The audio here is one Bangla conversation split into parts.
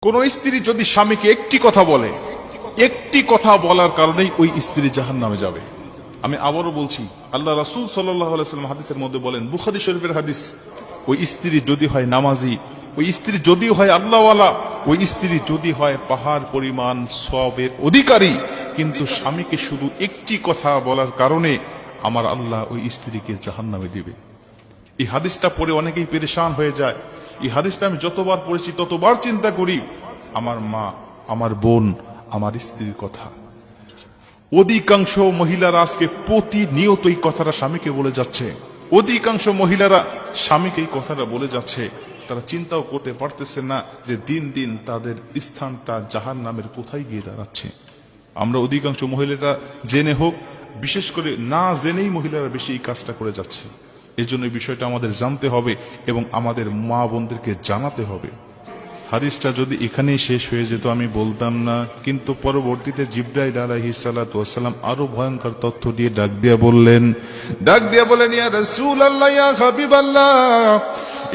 কোন স্ত্রী যদি স্বামীকে একটি কথা বলে, একটি কথা বলার কারণেই ওই স্ত্রী জাহান্নামে যাবে। আমি আবারও বলছি, আল্লাহ রাসূল সাল্লাল্লাহু আলাইহি ওয়াসাল্লাম হাদিসের মধ্যে বলেন, বুখারী শরীফের হাদিস, ওই স্ত্রী যদি হয় নামাজি, ওই স্ত্রী যদি হয় আল্লাহওয়ালা, ওই স্ত্রী যদি হয় পাহাড় পরিমাণ সওয়াবের অধিকারী, কিন্তু স্বামীকে শুধু একটি কথা বলার কারণে আমার আল্লাহ ওই স্ত্রীকে জাহান্নামে দিবে। এই হাদিসটা পড়ে অনেকেই পেরেশান হয়ে যায়। এই হাদিসটা আমি যতবার পড়েছি ততবার চিন্তা করি, আমার মা, আমার বোন, আমার স্ত্রীর কথা। অধিকাংশ মহিলারা আজকে প্রতিনিয়ত এই কথাটা স্বামীকে বলে যাচ্ছে। অধিকাংশ মহিলারা স্বামীকে এই কথাটা বলে যাচ্ছে। তারা চিন্তাও করতে পারতেছে না যে দিন দিন তাদের স্থানটা জাহান্নামের কোথায় গিয়ে দাঁড়াচ্ছে। আমরা অধিকাংশ মহিলারা জেনে হোক, বিশেষ করে না জেনেই মহিলারা বেশি এই কাজটা করে যাচ্ছে। এজন্য এই বিষয়টা আমাদের জানতে হবে এবং আমাদের মা বোনদেরকে জানাতে হবে। হাদিসটা যদি এখানেই শেষ হয়ে যেত আমি বলতাম না, কিন্তু পরবর্তীতে জিবরাইল আলাইহিস সালাতু ওয়াস সালাম আরো ভয়ঙ্কর তথ্য দিয়ে ডাক দিয়া বললেন, ইয়া রাসূলুল্লাহ, ইয়া হাবিবাল্লাহ,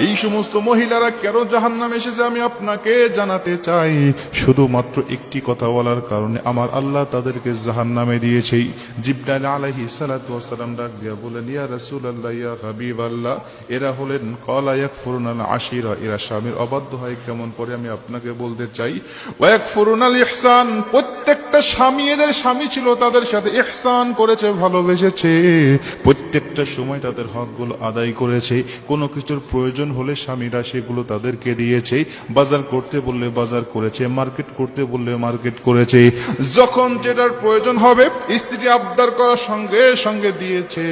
এই সমস্ত মহিলারা কেন জাহান্নামে এসেছে আমি আপনাকে জানাতে চাই। শুধুমাত্র একটি কথা বলার কারণে আমার আল্লাহ তাদেরকে জাহান্নামে দিয়েছে। জিবরাইল আলাইহিস সালাতু ওয়াস সালাম ডাক দিয়া বলেন, ইয়া রাসূলুল্লাহ, ইয়া হাবিবাল্লাহ, এরা হলেন ক্বালা ইয়াকফুরুনাল আশিরা, এরা স্বামীর অবাধ্য হয় কেমন করে আমি আপনাকে বলতে চাই। ওয়া ইয়াকফুরুনাল ইহসান, প্রত্যেকটা স্বামী, এদের স্বামী ছিল তাদের সাথে ইহসান করেছে, ভালোবেসেছে, প্রত্যেকটা সময় তাদের হকগুলো আদায় করেছে। কোনো কিছুর প্রয়োজন হলে স্বামীরা সেগুলো তাদেরকে দিয়েছে, বাজার করতে বললে বাজার করেছে, মার্কেট করতে বললে মার্কেট করেছে, যখন যেটার প্রয়োজন হবে স্ত্রী আবদার করার সঙ্গে সঙ্গে দিয়েছে।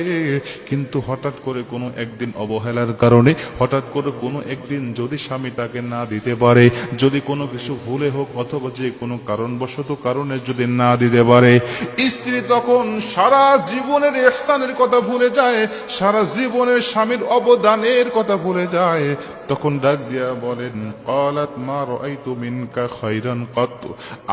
কিন্তু হঠাৎ করে কোনো একদিন অবহেলার কারণে, হঠাৎ করে কোনো একদিন যদি স্বামী তাকে না দিতে পারে, যদি কোনো কিছু ভুলে হোক অথবা যে কোনো কারণবশত কারণে যদি না দিতে পারে, স্ত্রী তখন সারা জীবনের ইহসানের কথা ভুলে যায়, সারা জীবনের স্বামীর অবদানের কথা ভুলে যায়। তখন ডাক দিয়া বলেন, ক্বালাত মা রাআইতু মিনকা খায়রান কত,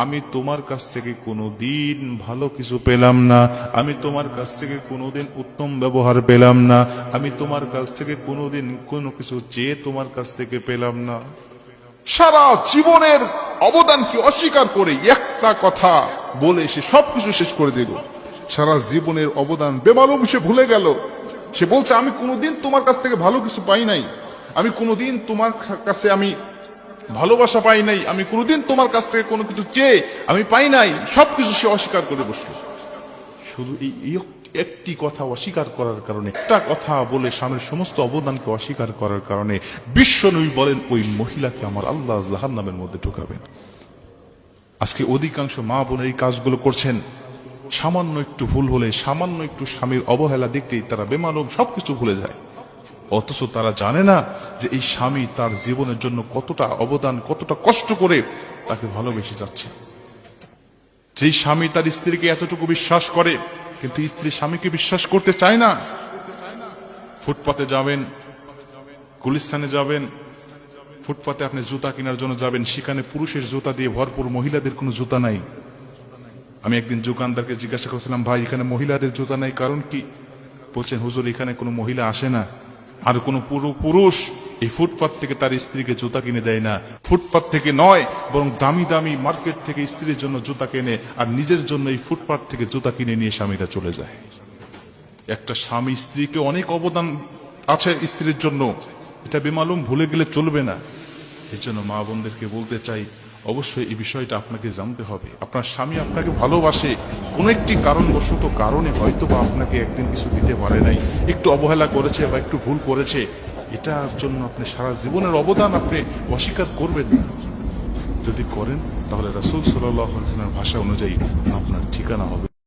আমি তোমার কাছ থেকে কোনোদিন ভালো কিছু পেলাম না, আমি তোমার কাছ থেকে কোনোদিন উত্তম ব্যবহার পেলাম না, আমি তোমার কাছ থেকে কোনোদিন কোনো কিছু চেয়ে তোমার কাছ থেকে পেলাম না। সারা জীবনের অবদানকে অস্বীকার করে একটা কথা বলে সে সবকিছু শেষ করে দিল। সারা জীবনের অবদান বেমালুম সে ভুলে গেল। সে বলছে, আমি কোনোদিন তোমার কাছ থেকে ভালো কিছু পাই নাই, আমি কোনোদিন তোমার কাছে আমি ভালোবাসা পাই নাই, আমি কোনোদিন তোমার কাছ থেকে কোনো কিছু চেয়ে আমি পাই নাই, সবকিছু সে অস্বীকার করে বসলো। শুধু এই একটি কথা অস্বীকার করার কারণে, একটা কথা বলে স্বামীর সমস্ত অবদানকে অস্বীকার করার কারণে বিশ্বনবী বলেন ওই মহিলাকে আমার আল্লাহ জাহান্নামের মধ্যে ঢুকাবেন। আজকে অধিকাংশ মা বোন এই কাজগুলো করছেন। সামান্য একটু ভুল হলে, সামান্য একটু স্বামীর অবহেলা দেখতেই তারা বেমালুম সবকিছু ভুলে যায়। অথচ তারা জানে না যে এই স্বামী তার জীবনের জন্য কতটা অবদান, কতটা কষ্ট করে তাকে ভালোবেসে যাচ্ছে। যেই স্বামী তার স্ত্রীকে এতটুকু বিশ্বাস করে, কিন্তু স্ত্রী স্বামীকে বিশ্বাস করতে চায় না। ফুটপাতে যাবেন, গুলিস্তানে যাবেন, ফুটপাতে আপনি জুতা কেনার জন্য যাবেন, সেখানে পুরুষের জুতা দিয়ে ভরপুর, মহিলাদের কোনো জুতা নাই। আমি একদিন দোকানদারকে জিজ্ঞাসা করেছিলাম, ভাই এখানে মহিলাদের জুতা নাই, কারণ কি? বলছেন, হুজুর এখানে কোনো মহিলা আসে না, আর কোন পুরুষ এই ফুটপাত থেকে তার স্ত্রীকে জুতা কিনে দেয় না। ফুটপাত থেকে নয়, বরং দামি দামি মার্কেট থেকে স্ত্রীর জন্য জুতা কেনে, আর নিজের জন্য এই ফুটপাত থেকে জুতা কিনে নিয়ে স্বামীরা চলে যায়। একটা স্বামী স্ত্রীকে অনেক অবদান আছে স্ত্রীর জন্য, এটা বেমালুম ভুলে গেলে চলবে না। এর জন্য মা বোনদেরকে বলতে চাই, অবশ্যই এই বিষয়টা আপনাকে জানতে হবে। আপনার স্বামী আপনাকে ভালোবাসে, কোন একটি কারণবশত কারণে হয়তো বা আপনাকে একদিন কিছু দিতে পারে নাই, একটু অবহেলা করেছে বা একটু ভুল করেছে, এটার জন্য আপনি সারা জীবনের অবদান আপনি অস্বীকার করবেন না। যদি করেন তাহলে রাসূল সাল্লাল্লাহু আলাইহি ওয়াসাল্লামের ভাষা অনুযায়ী আপনার ঠিকানা হবে